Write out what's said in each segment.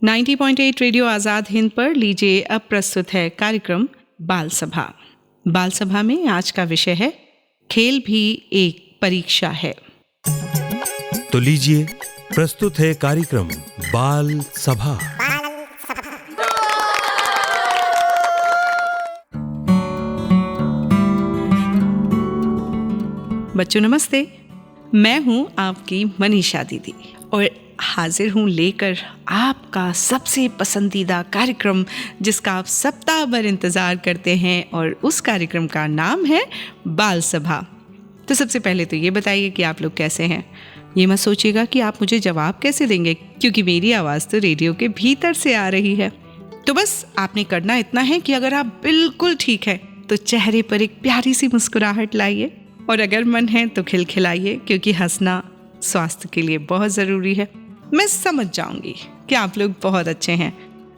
90.8 radio Azad Hind पर लीजिए अब प्रस्तुत है कार्यक्रम बाल सभा। बाल सभा में आज का विषय है खेल भी एक परीक्षा है। तो लीजिए प्रस्तुत है कार्यक्रम बाल सभा। बच्चों नमस्ते, मैं हूं आपकी मनीषा दीदी और हाजिर हूं लेकर आपका सबसे पसंदीदा कार्यक्रम जिसका आप सप्ताह भर इंतज़ार करते हैं, और उस कार्यक्रम का नाम है बाल सभा। तो सबसे पहले तो ये बताइए कि आप लोग कैसे हैं। ये मत सोचिएगा कि आप मुझे जवाब कैसे देंगे, क्योंकि मेरी आवाज़ तो रेडियो के भीतर से आ रही है। तो बस आपने करना इतना है कि अगर आप बिल्कुल ठीक है तो चेहरे पर एक प्यारी सी मुस्कुराहट लाइए, और अगर मन है तो खिलखिलाइए, क्योंकि हंसना स्वास्थ्य के लिए बहुत ज़रूरी है। मैं समझ जाऊंगी कि आप लोग बहुत अच्छे हैं,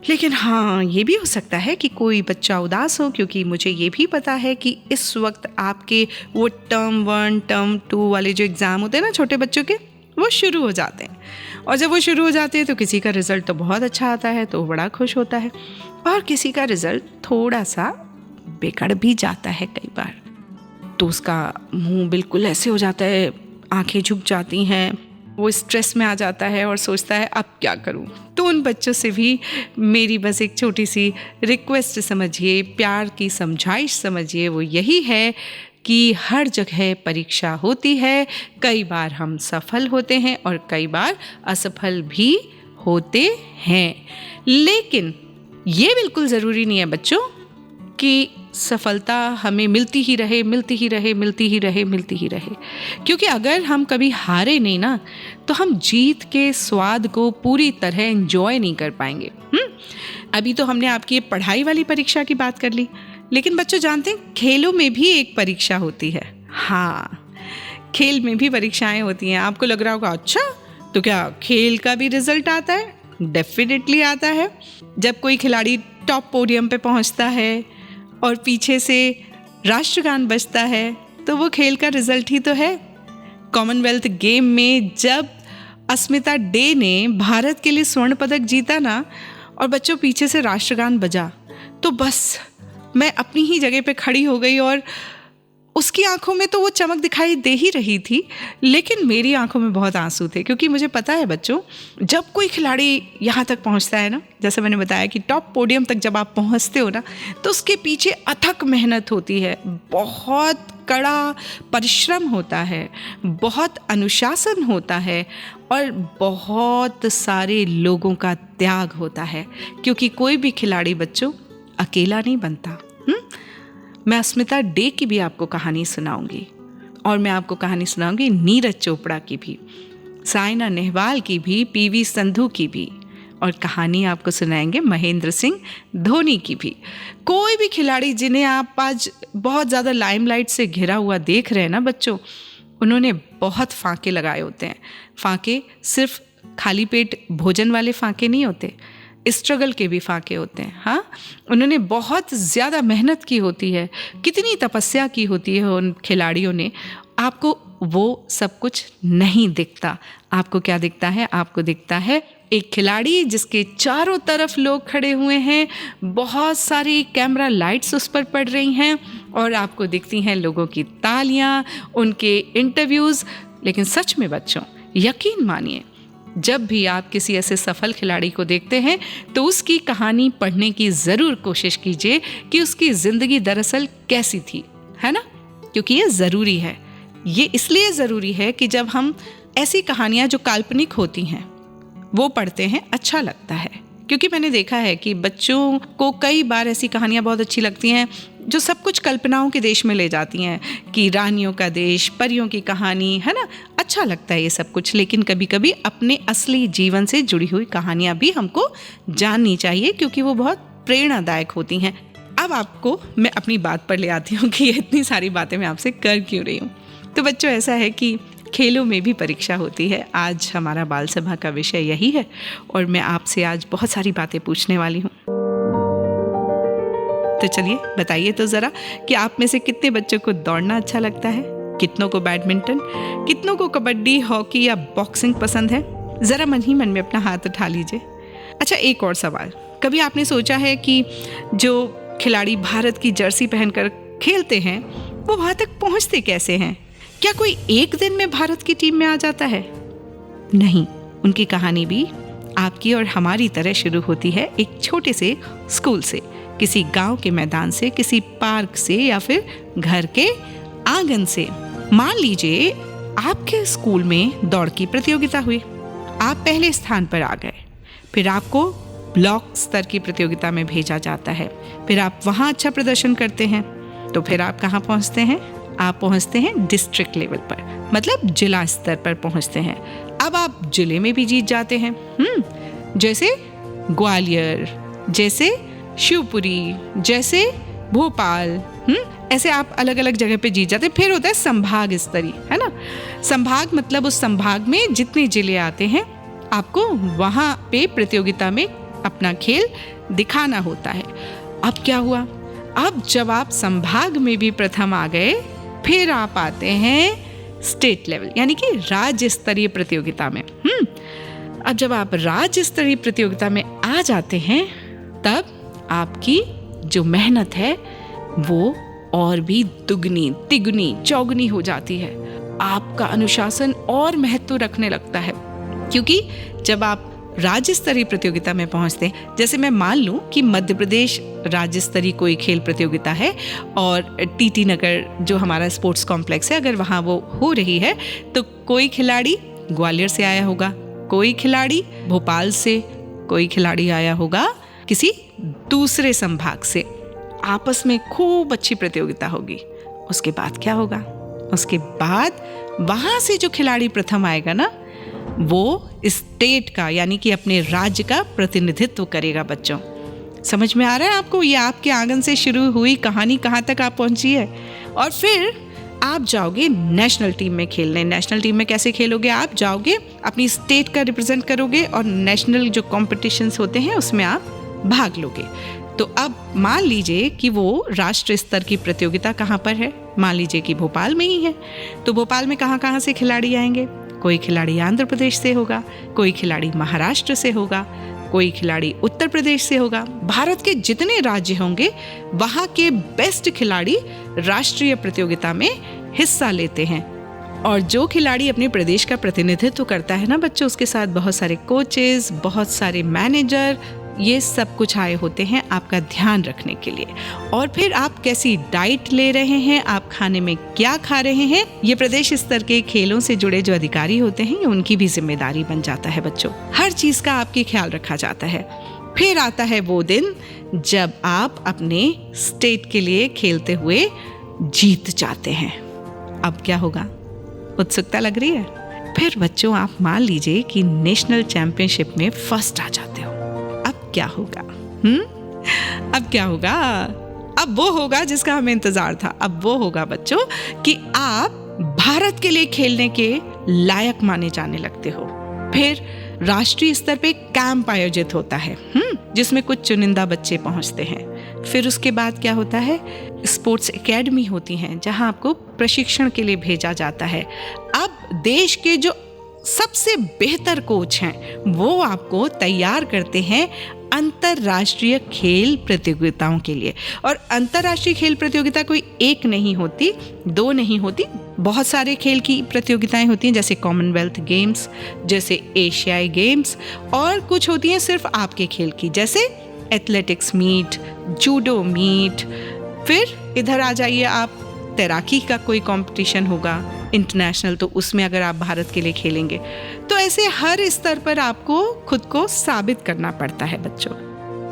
लेकिन हाँ, ये भी हो सकता है कि कोई बच्चा उदास हो, क्योंकि मुझे ये भी पता है कि इस वक्त आपके वो टर्म 1 टर्म 2 वाले जो एग्ज़ाम होते हैं ना छोटे बच्चों के, वो शुरू हो जाते हैं। और जब वो शुरू हो जाते हैं तो किसी का रिज़ल्ट तो बहुत अच्छा आता है तो बड़ा खुश होता है, और किसी का रिज़ल्ट थोड़ा सा बिगड़ भी जाता है कई बार, तो उसका मुंह बिल्कुल ऐसे हो जाता है, आंखें झुक जाती हैं, वो स्ट्रेस में आ जाता है और सोचता है अब क्या करूं। तो उन बच्चों से भी मेरी बस एक छोटी सी रिक्वेस्ट समझिए, प्यार की समझाइश समझिए, वो यही है कि हर जगह परीक्षा होती है। कई बार हम सफल होते हैं और कई बार असफल भी होते हैं, लेकिन ये बिल्कुल ज़रूरी नहीं है बच्चों कि सफलता हमें मिलती ही रहे, क्योंकि अगर हम कभी हारे नहीं ना, तो हम जीत के स्वाद को पूरी तरह एंजॉय नहीं कर पाएंगे। अभी तो हमने आपकी पढ़ाई वाली परीक्षा की बात कर ली, लेकिन बच्चों जानते हैं खेलों में भी एक परीक्षा होती है। हाँ, खेल में भी परीक्षाएं होती हैं। आपको लग रहा होगा अच्छा, तो क्या खेल का भी रिजल्ट आता है? डेफिनेटली आता है। जब कोई खिलाड़ी टॉप पोडियम पे पहुंचता है और पीछे से राष्ट्रगान बजता है, तो वो खेल का रिजल्ट ही तो है। कॉमनवेल्थ गेम में जब अस्मिता डे ने भारत के लिए स्वर्ण पदक जीता ना, और बच्चों पीछे से राष्ट्रगान बजा, तो बस मैं अपनी ही जगह पे खड़ी हो गई, और उसकी आंखों में तो वो चमक दिखाई दे ही रही थी, लेकिन मेरी आंखों में बहुत आंसू थे, क्योंकि मुझे पता है बच्चों, जब कोई खिलाड़ी यहाँ तक पहुँचता है ना, जैसे मैंने बताया कि टॉप पोडियम तक जब आप पहुँचते हो ना, तो उसके पीछे अथक मेहनत होती है, बहुत कड़ा परिश्रम होता है, बहुत अनुशासन होता है, और बहुत सारे लोगों का त्याग होता है, क्योंकि कोई भी खिलाड़ी बच्चों अकेला नहीं बनता। मैं अस्मिता डे की भी आपको कहानी सुनाऊंगी, और मैं आपको कहानी सुनाऊंगी नीरज चोपड़ा की भी, साइना नेहवाल की भी, पीवी संधू की भी, और कहानी आपको सुनाएंगे महेंद्र सिंह धोनी की भी। कोई भी खिलाड़ी जिन्हें आप आज बहुत ज़्यादा लाइमलाइट से घिरा हुआ देख रहे हैं ना बच्चों, उन्होंने बहुत फांके लगाए होते हैं। फांके सिर्फ खाली पेट भोजन वाले फांके नहीं होते, स्ट्रगल के भी फाके होते हैं। हाँ, उन्होंने बहुत ज़्यादा मेहनत की होती है, कितनी तपस्या की होती है उन खिलाड़ियों ने। आपको वो सब कुछ नहीं दिखता। आपको क्या दिखता है? आपको दिखता है एक खिलाड़ी जिसके चारों तरफ लोग खड़े हुए हैं, बहुत सारी कैमरा लाइट्स उस पर पड़ रही हैं, और आपको दिखती हैं लोगों की तालियां, उनके इंटरव्यूज़। लेकिन सच में बच्चों, यकीन मानिए, जब भी आप किसी ऐसे सफल खिलाड़ी को देखते हैं तो उसकी कहानी पढ़ने की ज़रूर कोशिश कीजिए कि उसकी ज़िंदगी दरअसल कैसी थी, है ना? क्योंकि ये ज़रूरी है। ये इसलिए ज़रूरी है कि जब हम ऐसी कहानियाँ जो काल्पनिक होती हैं वो पढ़ते हैं, अच्छा लगता है। क्योंकि मैंने देखा है कि बच्चों को कई बार ऐसी कहानियाँ बहुत अच्छी लगती हैं जो सब कुछ कल्पनाओं के देश में ले जाती हैं, कि रानियों का देश, परियों की कहानी, है ना? अच्छा लगता है ये सब कुछ, लेकिन कभी कभी अपने असली जीवन से जुड़ी हुई कहानियाँ भी हमको जाननी चाहिए, क्योंकि वो बहुत प्रेरणादायक होती हैं। अब आपको मैं अपनी बात पर ले आती हूँ कि ये इतनी सारी बातें मैं आपसे कर क्यों रही हूँ। तो बच्चों, ऐसा है कि खेलों में भी परीक्षा होती है। आज हमारा बाल सभा का विषय यही है, और मैं आपसे आज बहुत सारी बातें पूछने वाली हूँ। तो चलिए बताइए तो ज़रा कि आप में से कितने बच्चों को दौड़ना अच्छा लगता है, कितनों को बैडमिंटन, कितनों को कबड्डी, हॉकी या बॉक्सिंग पसंद है। ज़रा मन ही मन में अपना हाथ उठा लीजिए। अच्छा, एक और सवाल, कभी आपने सोचा है कि जो खिलाड़ी भारत की जर्सी पहनकर खेलते हैं वो वहाँ तक पहुँचते कैसे हैं? क्या कोई एक दिन में भारत की टीम में आ जाता है? नहीं, उनकी कहानी भी आपकी और हमारी तरह शुरू होती है एक छोटे से स्कूल से, किसी गांव के मैदान से, किसी पार्क से या फिर घर के आंगन से। मान लीजिए आपके स्कूल में दौड़ की प्रतियोगिता हुई, आप पहले स्थान पर आ गए, फिर आपको ब्लॉक स्तर की प्रतियोगिता में भेजा जाता है, फिर आप वहाँ अच्छा प्रदर्शन करते हैं, तो फिर आप कहाँ पहुँचते हैं? आप पहुँचते हैं डिस्ट्रिक्ट लेवल पर, मतलब जिला स्तर पर पहुँचते हैं। अब आप जिले में भी जीत जाते हैं, जैसे ग्वालियर, जैसे शिवपुरी, जैसे भोपाल, ऐसे आप अलग अलग जगह पे जीत जाते हैं। फिर होता है संभाग स्तरीय, है ना। संभाग मतलब उस संभाग में जितने जिले आते हैं आपको वहाँ पे प्रतियोगिता में अपना खेल दिखाना होता है। अब क्या हुआ, अब जब आप संभाग में भी प्रथम आ गए, फिर आप आते हैं स्टेट लेवल यानी कि राज्य स्तरीय प्रतियोगिता में। अब जब आप राज्य स्तरीय प्रतियोगिता में आ जाते हैं तब आपकी जो मेहनत है वो और भी दुगनी, तिगुनी, चौगुनी हो जाती है। आपका अनुशासन और महत्व रखने लगता है, क्योंकि जब आप राज्य स्तरीय प्रतियोगिता में पहुंचते हैं, जैसे मैं मान लूं कि मध्य प्रदेश राज्य स्तरीय कोई खेल प्रतियोगिता है और टीटी नगर जो हमारा स्पोर्ट्स कॉम्प्लेक्स है, अगर वहाँ वो हो रही है तो कोई खिलाड़ी ग्वालियर से आया होगा, कोई खिलाड़ी भोपाल से, कोई खिलाड़ी आया होगा किसी दूसरे संभाग से। आपस में खूब अच्छी प्रतियोगिता होगी। उसके बाद क्या होगा? उसके बाद वहाँ से जो खिलाड़ी प्रथम आएगा ना, वो स्टेट का यानी कि अपने राज्य का प्रतिनिधित्व करेगा। बच्चों, समझ में आ रहा है आपको? ये आपके आंगन से शुरू हुई कहानी कहाँ तक आप पहुँची है। और फिर आप जाओगे नेशनल टीम में खेलने। नेशनल टीम में कैसे खेलोगे? आप जाओगे, अपनी स्टेट का रिप्रेजेंट करोगे और नेशनल जो कॉम्पिटिशन्स होते हैं उसमें आप भाग लोगे। तो अब मान लीजिए कि वो राष्ट्रीय स्तर की प्रतियोगिता कहाँ पर है? मान लीजिए कि भोपाल में ही है। तो भोपाल में कहाँ कहाँ से खिलाड़ी आएंगे? कोई खिलाड़ी आंध्र प्रदेश से होगा, कोई खिलाड़ी महाराष्ट्र से होगा, कोई खिलाड़ी उत्तर प्रदेश से होगा। भारत के जितने राज्य होंगे वहाँ के बेस्ट खिलाड़ी राष्ट्रीय प्रतियोगिता में हिस्सा लेते हैं। और जो खिलाड़ी अपने प्रदेश का प्रतिनिधित्व करता है ना बच्चों, उसके साथ बहुत सारे कोचेस, बहुत सारे मैनेजर, ये सब कुछ आए होते हैं आपका ध्यान रखने के लिए। और फिर आप कैसी डाइट ले रहे हैं, आप खाने में क्या खा रहे हैं, ये प्रदेश स्तर के खेलों से जुड़े जो अधिकारी होते हैं ये उनकी भी जिम्मेदारी बन जाता है। बच्चों, हर चीज़ का आपके ख्याल रखा जाता है। फिर आता है वो दिन जब आप अपने स्टेट के लिए खेलते हुए जीत जाते हैं। अब क्या होगा? उत्सुकता लग रही है? फिर बच्चों, आप मान लीजिए कि नेशनल चैंपियनशिप में फर्स्ट आ जाते हो। क्या होगा? अब क्या होगा? अब वो होगा जिसका हमें इंतजार था। अब वो होगा बच्चों कि आप भारत के लिए खेलने के लायक माने जाने लगते हो। फिर राष्ट्रीय स्तर पे कैंप आयोजित होता है, जिसमें कुछ चुनिंदा बच्चे पहुंचते हैं। फिर उसके बाद क्या होता है? स्पोर्ट्स एकेडमी होती हैं जहां आपको प्रशिक्षण के लिए भेजा जाता है। अब देश के जो सबसे बेहतर कोच हैं वो आपको तैयार करते हैं अंतर्राष्ट्रीय खेल प्रतियोगिताओं के लिए। और अंतर्राष्ट्रीय खेल प्रतियोगिता कोई एक नहीं होती, दो नहीं होती, बहुत सारे खेल की प्रतियोगिताएं होती हैं, जैसे कॉमनवेल्थ गेम्स, जैसे एशियाई गेम्स, और कुछ होती हैं सिर्फ आपके खेल की, जैसे एथलेटिक्स मीट, जूडो मीट। फिर इधर आ जाइए आप, तैराकी का कोई कंपटीशन होगा इंटरनेशनल, तो उसमें अगर आप भारत के लिए खेलेंगे तो ऐसे हर स्तर पर आपको खुद को साबित करना पड़ता है। बच्चों,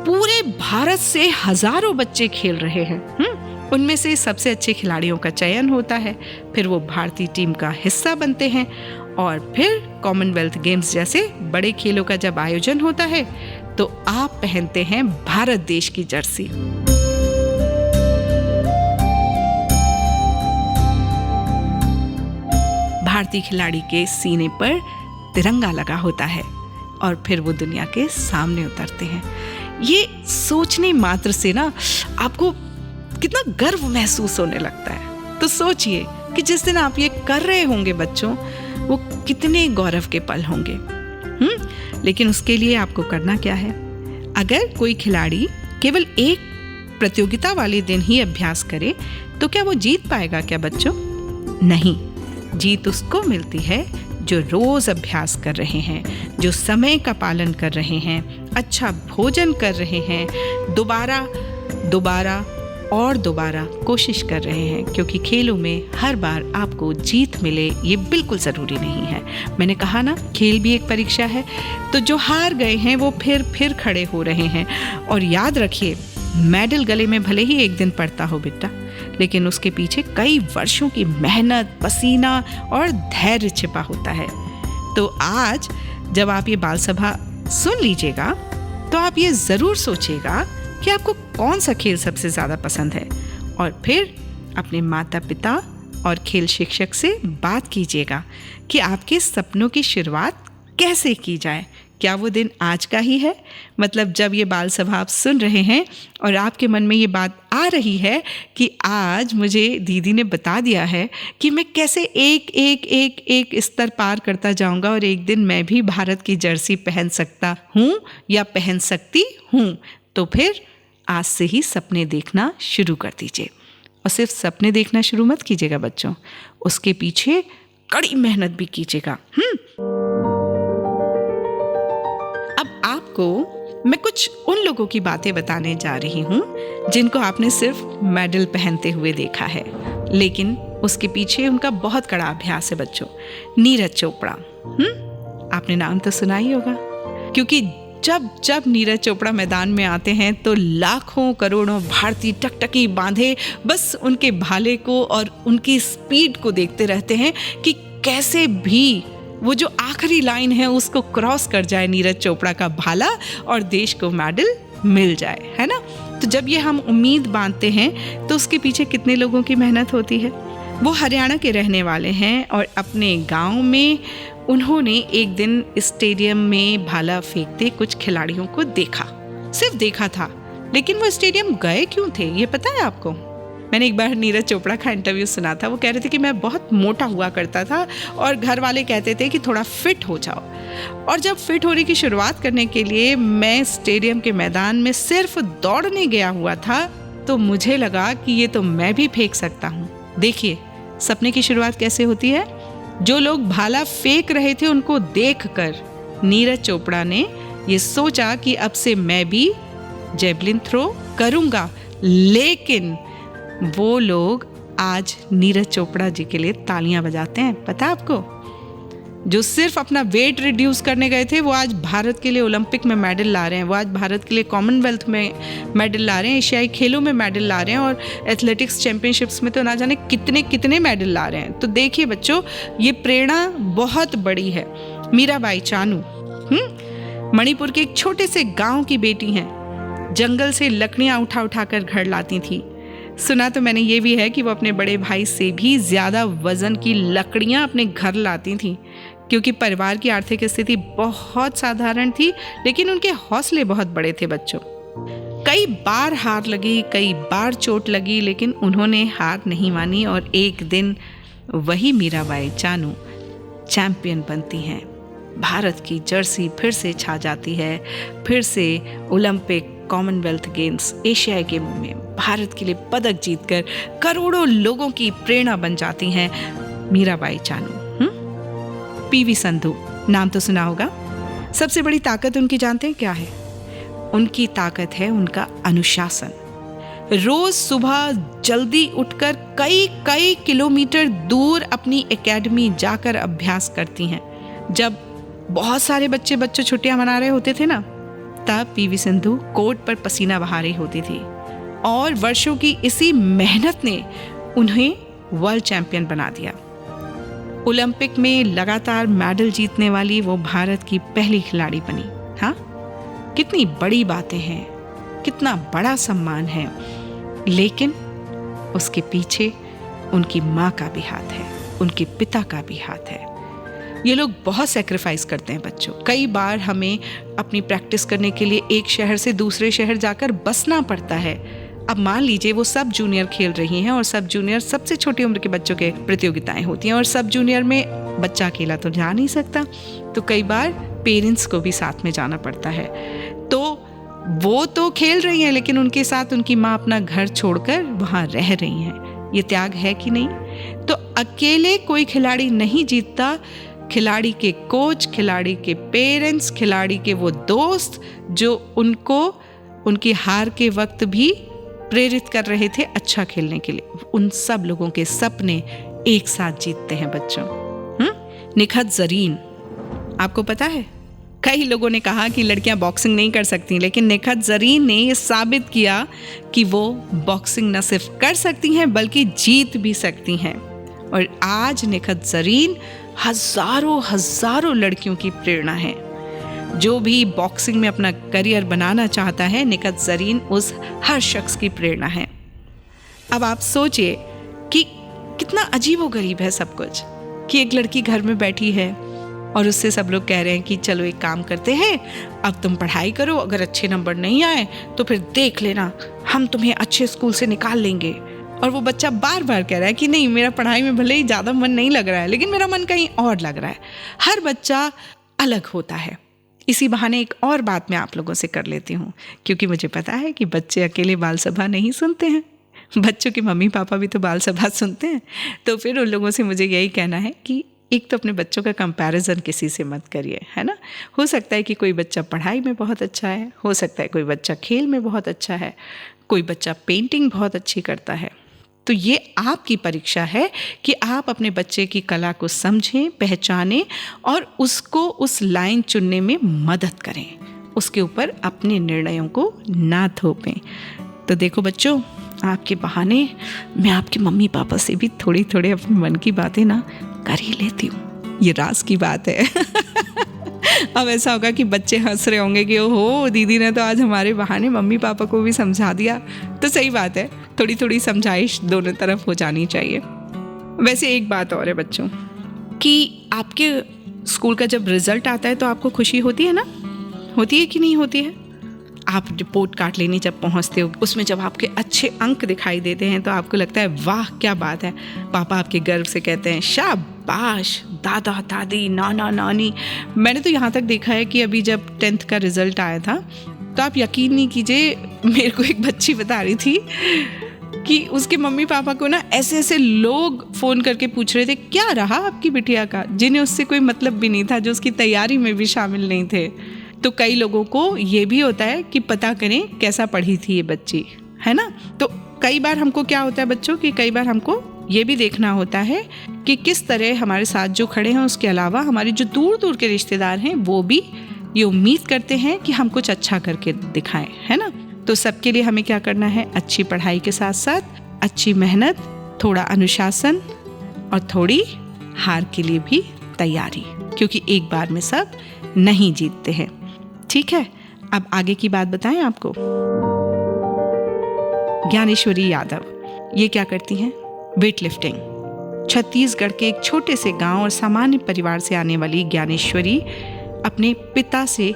पूरे भारत से हजारों बच्चे खेल रहे हैं, उनमें से सबसे अच्छे खिलाड़ियों का चयन होता है, फिर वो भारतीय टीम का हिस्सा बनते हैं। और फिर कॉमनवेल्थ गेम्स जैसे बड़े खेलों का जब आयोजन होता है तो आप पहनते हैं भारत देश की जर्सी। भारतीय खिलाड़ी के सीने पर तिरंगा लगा होता है और फिर वो दुनिया के सामने उतरते हैं। ये सोचने मात्र से ना आपको कितना गर्व महसूस होने लगता है। तो सोचिए कि जिस दिन आप ये कर रहे होंगे बच्चों, वो कितने गौरव के पल होंगे। लेकिन उसके लिए आपको करना क्या है? अगर कोई खिलाड़ी केवल एक प्रतियोगिता वाले दिन ही अभ्यास करे तो क्या वो जीत पाएगा क्या बच्चों? नहीं, जीत उसको मिलती है जो रोज अभ्यास कर रहे हैं, जो समय का पालन कर रहे हैं, अच्छा भोजन कर रहे हैं, दोबारा दोबारा और दोबारा कोशिश कर रहे हैं, क्योंकि खेलों में हर बार आपको जीत मिले ये बिल्कुल ज़रूरी नहीं है। मैंने कहा ना, खेल भी एक परीक्षा है। तो जो हार गए हैं वो फिर खड़े हो रहे हैं। और याद रखिए, मेडल गले में भले ही एक दिन पड़ता हो बेटा, लेकिन उसके पीछे कई वर्षों की मेहनत, पसीना और धैर्य छिपा होता है। तो आज जब आप ये बाल सभा सुन लीजिएगा तो आप ये ज़रूर सोचिएगा कि आपको कौन सा खेल सबसे ज़्यादा पसंद है, और फिर अपने माता पिता और खेल शिक्षक से बात कीजिएगा कि आपके सपनों की शुरुआत कैसे की जाए। क्या वो दिन आज का ही है? मतलब जब ये बाल सभा आप सुन रहे हैं और आपके मन में ये बात आ रही है कि आज मुझे दीदी ने बता दिया है कि मैं कैसे एक स्तर पार करता जाऊंगा और एक दिन मैं भी भारत की जर्सी पहन सकता हूँ या पहन सकती हूँ, तो फिर आज से ही सपने देखना शुरू कर दीजिए। और सिर्फ सपने देखना शुरू मत कीजिएगा बच्चों, उसके पीछे कड़ी मेहनत भी कीजिएगा। अब आपको मैं कुछ उन लोगों की बातें बताने जा रही हूँ जिनको आपने सिर्फ मेडल पहनते हुए देखा है, लेकिन उसके पीछे उनका बहुत कड़ा अभ्यास है बच्चों। नीरज चोपड़ा, आपने नाम तो सुना ही होगा, क्योंकि जब नीरज चोपड़ा मैदान में आते हैं तो लाखों करोड़ों भारतीय टकटकी बांधे बस उनके भाले को और उनकी स्पीड को देखते रहते हैं कि कैसे भी वो जो आखिरी लाइन है उसको क्रॉस कर जाए नीरज चोपड़ा का भाला और देश को मेडल मिल जाए, है ना। तो जब ये हम उम्मीद बांधते हैं तो उसके पीछे कितने लोगों की मेहनत होती है। वो हरियाणा के रहने वाले हैं और अपने गांव में उन्होंने एक दिन स्टेडियम में भाला फेंकते कुछ खिलाड़ियों को देखा। सिर्फ देखा था, लेकिन वो स्टेडियम गए क्यों थे ये पता है आपको? मैंने एक बार नीरज चोपड़ा का इंटरव्यू सुना था। वो कह रहे थे कि मैं बहुत मोटा हुआ करता था और घर वाले कहते थे कि थोड़ा फिट हो जाओ, और जब फिट होने की शुरुआत करने के लिए मैं स्टेडियम के मैदान में सिर्फ दौड़ने गया हुआ था तो मुझे लगा कि ये तो मैं भी फेंक सकता हूँ। देखिए सपने की शुरुआत कैसे होती है। जो लोग भाला फेंक रहे थे उनको देखकर नीरज चोपड़ा ने ये सोचा कि अब से मैं भी जेवलिन थ्रो करूँगा, लेकिन वो लोग आज नीरज चोपड़ा जी के लिए तालियां बजाते हैं। पता आपको, जो सिर्फ अपना वेट रिड्यूस करने गए थे वो आज भारत के लिए ओलंपिक में मेडल ला रहे हैं, वो आज भारत के लिए कॉमनवेल्थ में मेडल ला रहे हैं, एशियाई खेलों में मेडल ला रहे हैं, और एथलेटिक्स चैंपियनशिप्स में तो ना जाने कितने मेडल ला रहे हैं। तो देखिए बच्चों, ये प्रेरणा बहुत बड़ी है। मीराबाई चानू मणिपुर के एक छोटे से गाँव की बेटी हैं। जंगल से लकड़ियाँ उठा कर घर लाती थी। सुना तो मैंने ये भी है कि वो अपने बड़े भाई से भी ज़्यादा वज़न की लकड़ियाँ अपने घर लाती थीं, क्योंकि परिवार की आर्थिक स्थिति बहुत साधारण थी, लेकिन उनके हौसले बहुत बड़े थे बच्चों। कई बार हार लगी, कई बार चोट लगी, लेकिन उन्होंने हार नहीं मानी और एक दिन वही मीराबाई चानू चैंपियन बनती हैं। भारत की जर्सी फिर से छा जाती है, फिर से ओलंपिक, कॉमनवेल्थ गेम्स, एशियाई गेमों में भारत के लिए पदक जीतकर करोड़ों लोगों की प्रेरणा बन जाती हैं मीराबाई चानू। पीवी संधू, नाम तो सुना होगा। सबसे बड़ी ताकत उनकी जानते हैं क्या है? उनकी ताकत है उनका अनुशासन। रोज सुबह जल्दी उठकर कई किलोमीटर दूर अपनी एकेडमी जाकर अभ्यास करती हैं। जब बहुत सारे बच्चे छुट्टियां मना रहे होते थे ना, तब पीवी सिंधु कोर्ट पर पसीना बहा रही होती थी, और वर्षों की इसी मेहनत ने उन्हें वर्ल्ड चैंपियन बना दिया। ओलंपिक में लगातार मेडल जीतने वाली वो भारत की पहली खिलाड़ी बनी। हाँ, कितनी बड़ी बातें हैं, कितना बड़ा सम्मान है, लेकिन उसके पीछे उनकी माँ का भी हाथ है, उनके पिता का भी हाथ है। ये लोग बहुत सेक्रीफाइस करते हैं बच्चों। कई बार हमें अपनी प्रैक्टिस करने के लिए एक शहर से दूसरे शहर जाकर बसना पड़ता है। अब मान लीजिए वो सब जूनियर खेल रही हैं, और सब जूनियर सबसे छोटी उम्र के बच्चों के प्रतियोगिताएं होती हैं, और सब जूनियर में बच्चा अकेला तो जा नहीं सकता, तो कई बार पेरेंट्स को भी साथ में जाना पड़ता है। तो वो तो खेल रही हैं, लेकिन उनके साथ उनकी माँ अपना घर छोड़कर वहाँ रह रही हैं। ये त्याग है कि नहीं? तो अकेले कोई खिलाड़ी नहीं जीतता। खिलाड़ी के कोच, खिलाड़ी के पेरेंट्स, खिलाड़ी के वो दोस्त जो उनको उनकी हार के वक्त भी प्रेरित कर रहे थे अच्छा खेलने के लिए, उन सब लोगों के सपने एक साथ जीतते हैं बच्चों। निखत जरीन, आपको पता है कई लोगों ने कहा कि लड़कियां बॉक्सिंग नहीं कर सकती, लेकिन निखत जरीन ने ये साबित किया कि वो बॉक्सिंग न सिर्फ कर सकती हैं बल्कि जीत भी सकती हैं। और आज निखत जरीन हजारों लड़कियों की प्रेरणा है। जो भी बॉक्सिंग में अपना करियर बनाना चाहता है, निखत जरीन उस हर शख्स की प्रेरणा है। अब आप सोचिए कि कितना अजीबोगरीब है सब कुछ, कि एक लड़की घर में बैठी है और उससे सब लोग कह रहे हैं कि चलो एक काम करते हैं, अब तुम पढ़ाई करो, अगर अच्छे नंबर नहीं आए तो फिर देख लेना, हम तुम्हें अच्छे स्कूल से निकाल लेंगे। और वो बच्चा बार बार कह रहा है कि नहीं, मेरा पढ़ाई में भले ही ज़्यादा मन नहीं लग रहा है, लेकिन मेरा मन कहीं और लग रहा है। हर बच्चा अलग होता है। इसी बहाने एक और बात मैं आप लोगों से कर लेती हूँ, क्योंकि मुझे पता है कि बच्चे अकेले बाल सभा नहीं सुनते हैं, बच्चों के मम्मी पापा भी तो बाल सभा सुनते हैं। तो फिर उन लोगों से मुझे यही कहना है कि एक तो अपने बच्चों का कंपैरिजन किसी से मत करिए, है ना। हो सकता है कि कोई बच्चा पढ़ाई में बहुत अच्छा है, हो सकता है कोई बच्चा खेल में बहुत अच्छा है, कोई बच्चा पेंटिंग बहुत अच्छी करता है। तो ये आपकी परीक्षा है कि आप अपने बच्चे की कला को समझें, पहचानें और उसको उस लाइन चुनने में मदद करें, उसके ऊपर अपने निर्णयों को ना थोपें। तो देखो बच्चों, आपके बहाने मैं आपके मम्मी पापा से भी थोड़ी अपने मन की बातें ना कर ही लेती हूँ। ये राज की बात है। अब ऐसा होगा कि बच्चे हंस रहे होंगे कि ओहो, दीदी ने तो आज हमारे बहाने मम्मी पापा को भी समझा दिया। तो सही बात है, थोड़ी समझाइश दोनों तरफ हो जानी चाहिए। वैसे एक बात और है बच्चों, कि आपके स्कूल का जब रिजल्ट आता है तो आपको खुशी होती है ना? होती है कि नहीं होती है? आप रिपोर्ट कार्ड लेने जब पहुंचते हो, उसमें जब आपके अच्छे अंक दिखाई देते हैं तो आपको लगता है वाह क्या बात है। पापा आपके गर्व से कहते हैं शाबाश, दादा दादी नाना नानी। मैंने तो यहाँ तक देखा है कि अभी जब 10th का रिजल्ट आया था तो आप यकीन नहीं कीजिए, मेरे को एक बच्ची बता रही थी कि उसके मम्मी पापा को ना ऐसे लोग फ़ोन करके पूछ रहे थे क्या रहा आपकी बिटिया का, जिन्हें उससे कोई मतलब भी नहीं था, जो उसकी तैयारी में भी शामिल नहीं थे। तो कई लोगों को ये भी होता है कि पता करें कैसा पढ़ी थी ये बच्ची, है ना। तो कई बार हमको क्या होता है बच्चों, कि कई बार हमको ये भी देखना होता है कि किस तरह हमारे साथ जो खड़े हैं, उसके अलावा हमारे जो दूर के रिश्तेदार हैं, वो भी ये उम्मीद करते हैं कि हम कुछ अच्छा करके दिखाएं, है ना। तो सबके लिए हमें क्या करना है, अच्छी पढ़ाई के साथ साथ अच्छी मेहनत, थोड़ा अनुशासन और थोड़ी हार के लिए भी तैयारी, क्योंकि एक बार में सब नहीं जीतते हैं। ठीक है, अब आगे की बात बताएं आपको। ज्ञानेश्वरी यादव ये क्या करती हैं? Weight lifting. छत्तीसगढ़ के एक छोटे से गांव और सामान्य परिवार से आने वाली ज्ञानेश्वरी अपने पिता से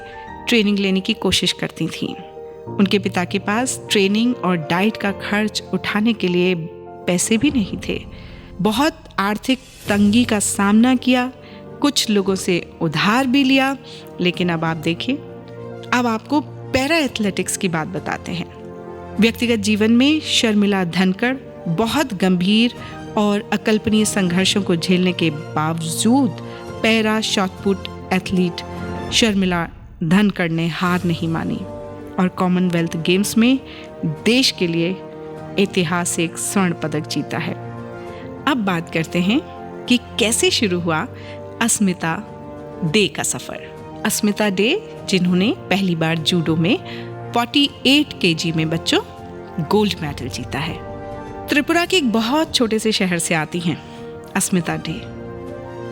ट्रेनिंग लेने की कोशिश करती थीं। उनके पिता के पास ट्रेनिंग और डाइट का खर्च उठाने के लिए पैसे भी नहीं थे। बहुत आर्थिक तंगी का सामना किया, कुछ लोगों से उधार भी लिया। लेकिन अब आप देखिए, अब आपको पैरा एथलेटिक्स की बात बताते हैं। व्यक्तिगत जीवन में शर्मिला धनखड़ बहुत गंभीर और अकल्पनीय संघर्षों को झेलने के बावजूद para shot put athlete Sharmila Dhankhar ने हार नहीं मानी और कॉमनवेल्थ गेम्स में देश के लिए ऐतिहासिक स्वर्ण पदक जीता है। अब बात करते हैं कि कैसे शुरू हुआ अस्मिता डे का सफ़र। अस्मिता डे, जिन्होंने पहली बार जूडो में 48 kg में बच्चों गोल्ड मेडल जीता है। त्रिपुरा के एक बहुत छोटे से शहर से आती हैं अस्मिता डे।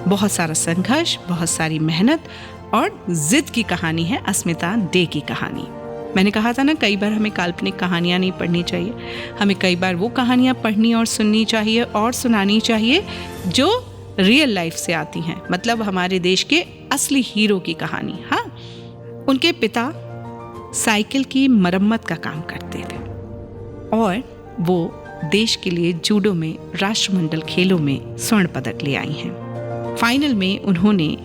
बहुत सारा संघर्ष, बहुत सारी मेहनत और जिद की कहानी है अस्मिता डे की कहानी। मैंने कहा था ना, कई बार हमें काल्पनिक कहानियाँ नहीं पढ़नी चाहिए, हमें कई बार वो कहानियाँ पढ़नी और सुननी चाहिए और सुनानी चाहिए जो रियल लाइफ से आती हैं, मतलब हमारे देश के असली हीरो की कहानी। हाँ, उनके पिता साइकिल की मरम्मत का काम करते थे और वो देश के लिए जूडो में राष्ट्रमंडल खेलों में स्वर्ण पदक ले आई हैं। फाइनल में उन्होंने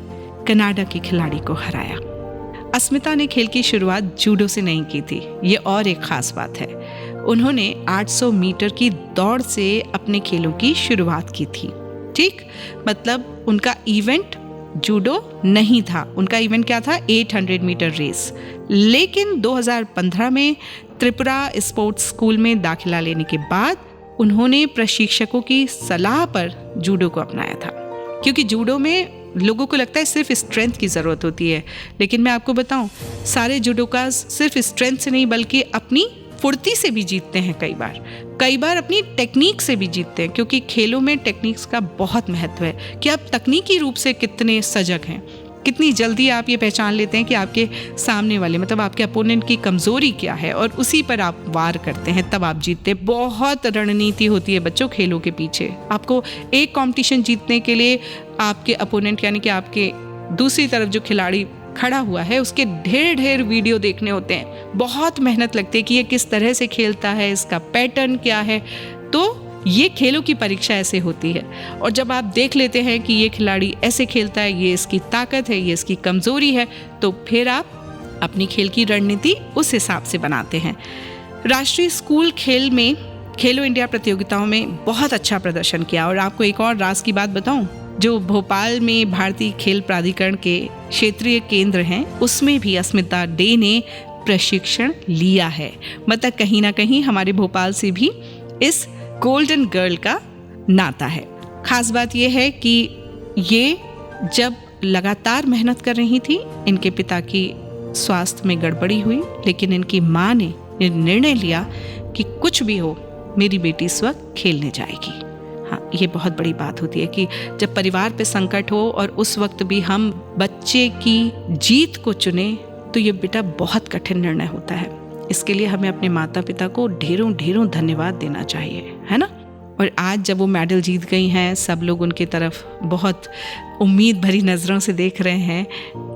कनाडा के खिलाड़ी को हराया। अस्मिता ने खेल की शुरुआत जूडो से नहीं की थी, ये और एक खास बात है। उन्होंने 800 मीटर की दौड़ से अपने खेलों की शुरुआत की थी। ठीक, मतलब उनका इवेंट जूडो नहीं था, उनका इवेंट क्या था, 800 मीटर रेस। लेकिन 2015 में त्रिपुरा स्पोर्ट्स स्कूल में दाखिला लेने के बाद उन्होंने प्रशिक्षकों की सलाह पर जूडो को अपनाया था, क्योंकि जूडो में लोगों को लगता है सिर्फ स्ट्रेंथ की ज़रूरत होती है, लेकिन मैं आपको बताऊं, सारे जूडोकाज सिर्फ स्ट्रेंथ से नहीं बल्कि अपनी फुर्ती से भी जीतते हैं। कई बार अपनी टेक्निक से भी जीतते हैं, क्योंकि खेलों में टेक्निक्स का बहुत महत्व है कि आप तकनीकी रूप से कितने सजग हैं, कितनी जल्दी आप ये पहचान लेते हैं कि आपके सामने वाले मतलब आपके अपोनेंट की कमज़ोरी क्या है और उसी पर आप वार करते हैं, तब आप जीतते। बहुत रणनीति होती है बच्चों खेलों के पीछे। आपको एक कंपटीशन जीतने के लिए आपके अपोनेंट यानी कि आपके दूसरी तरफ जो खिलाड़ी खड़ा हुआ है उसके ढेर वीडियो देखने होते हैं, बहुत मेहनत लगती है कि ये किस तरह से खेलता है, इसका पैटर्न क्या है। तो ये खेलों की परीक्षा ऐसे होती है, और जब आप देख लेते हैं कि ये खिलाड़ी ऐसे खेलता है, ये इसकी ताकत है, ये इसकी कमज़ोरी है, तो फिर आप अपनी खेल की रणनीति उस हिसाब से बनाते हैं। राष्ट्रीय स्कूल खेल में खेलो इंडिया प्रतियोगिताओं में बहुत अच्छा प्रदर्शन किया। और आपको एक और राज की बात बताऊं, जो भोपाल में भारतीय खेल प्राधिकरण के क्षेत्रीय केंद्र हैं उसमें भी अस्मिता डे ने प्रशिक्षण लिया है। मतलब कहीं ना कहीं हमारे भोपाल से भी इस गोल्डन गर्ल का नाता है। खास बात यह है कि ये जब लगातार मेहनत कर रही थी, इनके पिता की स्वास्थ्य में गड़बड़ी हुई, लेकिन इनकी माँ ने निर्णय लिया कि कुछ भी हो मेरी बेटी इस वक्त खेलने जाएगी। हाँ, ये बहुत बड़ी बात होती है कि जब परिवार पे संकट हो और उस वक्त भी हम बच्चे की जीत को चुने, तो ये बेटा बहुत कठिन निर्णय होता है। इसके लिए हमें अपने माता पिता को ढेरों धन्यवाद देना चाहिए, है ना। और आज जब वो मेडल जीत गई हैं, सब लोग उनकी तरफ बहुत उम्मीद भरी नज़रों से देख रहे हैं,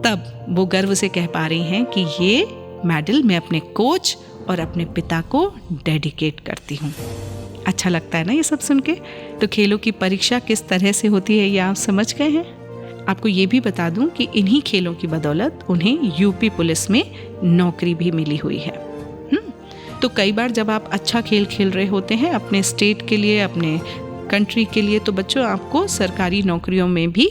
तब वो गर्व से कह पा रही हैं कि ये मेडल मैं अपने कोच और अपने पिता को डेडिकेट करती हूँ। अच्छा लगता है ना ये सब सुन के। तो खेलों की परीक्षा किस तरह से होती है ये आप समझ गए हैं। आपको ये भी बता दूं कि इन्हीं खेलों की बदौलत उन्हें यूपी पुलिस में नौकरी भी मिली हुई है। तो कई बार जब आप अच्छा खेल खेल रहे होते हैं अपने स्टेट के लिए, अपने कंट्री के लिए, तो बच्चों आपको सरकारी नौकरियों में भी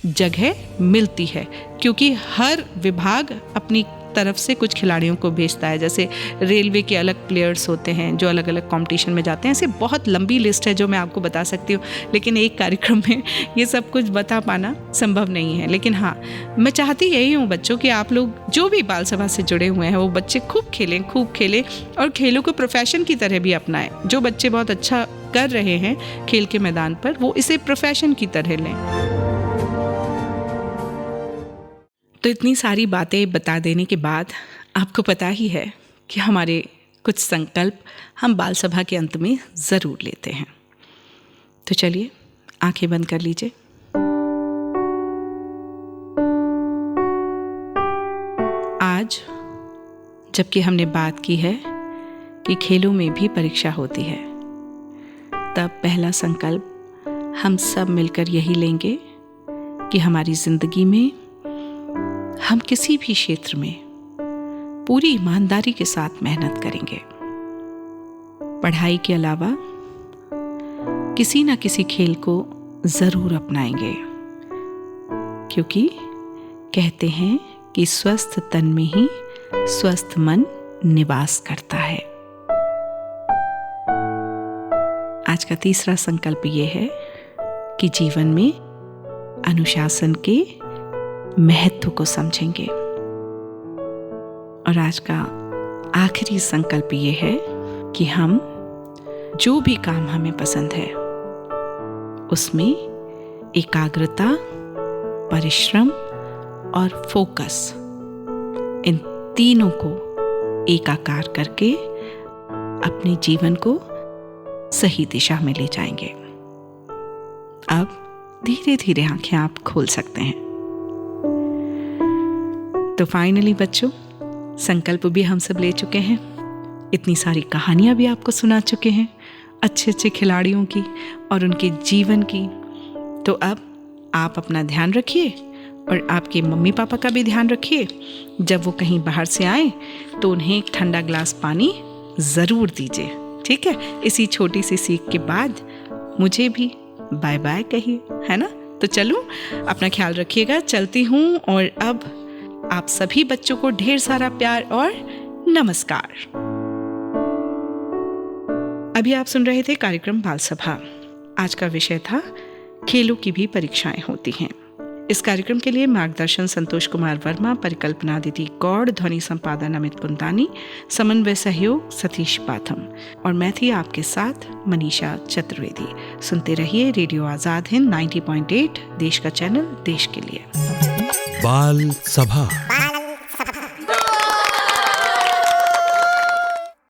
जगह मिलती है, क्योंकि हर विभाग अपनी तरफ से कुछ खिलाड़ियों को भेजता है। जैसे रेलवे के अलग प्लेयर्स होते हैं जो अलग अलग कंपटीशन में जाते हैं। ऐसे बहुत लंबी लिस्ट है जो मैं आपको बता सकती हूँ, लेकिन एक कार्यक्रम में ये सब कुछ बता पाना संभव नहीं है। लेकिन हाँ, मैं चाहती यही हूँ बच्चों कि आप लोग जो भी बाल सभा से जुड़े हुए हैं वो बच्चे खूब खेलें और खेलों को प्रोफेशन की तरह भी अपनाएं। जो बच्चे बहुत अच्छा कर रहे हैं खेल के मैदान पर, वो इसे प्रोफेशन की तरह लें। तो इतनी सारी बातें बता देने के बाद आपको पता ही है कि हमारे कुछ संकल्प हम बाल सभा के अंत में ज़रूर लेते हैं। तो चलिए आंखें बंद कर लीजिए। आज जबकि हमने बात की है कि खेलों में भी परीक्षा होती है, तब पहला संकल्प हम सब मिलकर यही लेंगे कि हमारी ज़िंदगी में हम किसी भी क्षेत्र में पूरी ईमानदारी के साथ मेहनत करेंगे। पढ़ाई के अलावा किसी न किसी खेल को ज़रूर अपनाएंगे, क्योंकि कहते हैं कि स्वस्थ तन में ही स्वस्थ मन निवास करता है। आज का तीसरा संकल्प ये है कि जीवन में अनुशासन के महत्व को समझेंगे। और आज का आखिरी संकल्प ये है कि हम जो भी काम हमें पसंद है उसमें एकाग्रता, परिश्रम और फोकस, इन तीनों को एकाकार करके अपने जीवन को सही दिशा में ले जाएंगे। अब धीरे धीरे आंखें आप खोल सकते हैं। तो फाइनली बच्चों, संकल्प भी हम सब ले चुके हैं, इतनी सारी कहानियां भी आपको सुना चुके हैं अच्छे अच्छे खिलाड़ियों की और उनके जीवन की। तो अब आप अपना ध्यान रखिए और आपके मम्मी पापा का भी ध्यान रखिए। जब वो कहीं बाहर से आए तो उन्हें एक ठंडा ग्लास पानी ज़रूर दीजिए, ठीक है। इसी छोटी सी सीख के बाद मुझे भी बाय बाय कहिए, है ना। तो चलूँ, अपना ख्याल रखिएगा, चलती हूँ। और अब आप सभी बच्चों को ढेर सारा प्यार और नमस्कार। अभी आप सुन रहे थे कार्यक्रम बाल सभा। आज का विषय था खेलों की भी परीक्षाएं होती हैं। इस कार्यक्रम के लिए मार्गदर्शन संतोष कुमार वर्मा, परिकल्पना दीदी गौड़, ध्वनि संपादन अमित पुंतानी, समन्वय सहयोग सतीश पाथम और मैं थी आपके साथ मनीषा चतुर्वेदी। सुनते रहिए रेडियो आजाद हिंद 90.8, देश का चैनल, देश के लिए। बाल सभा।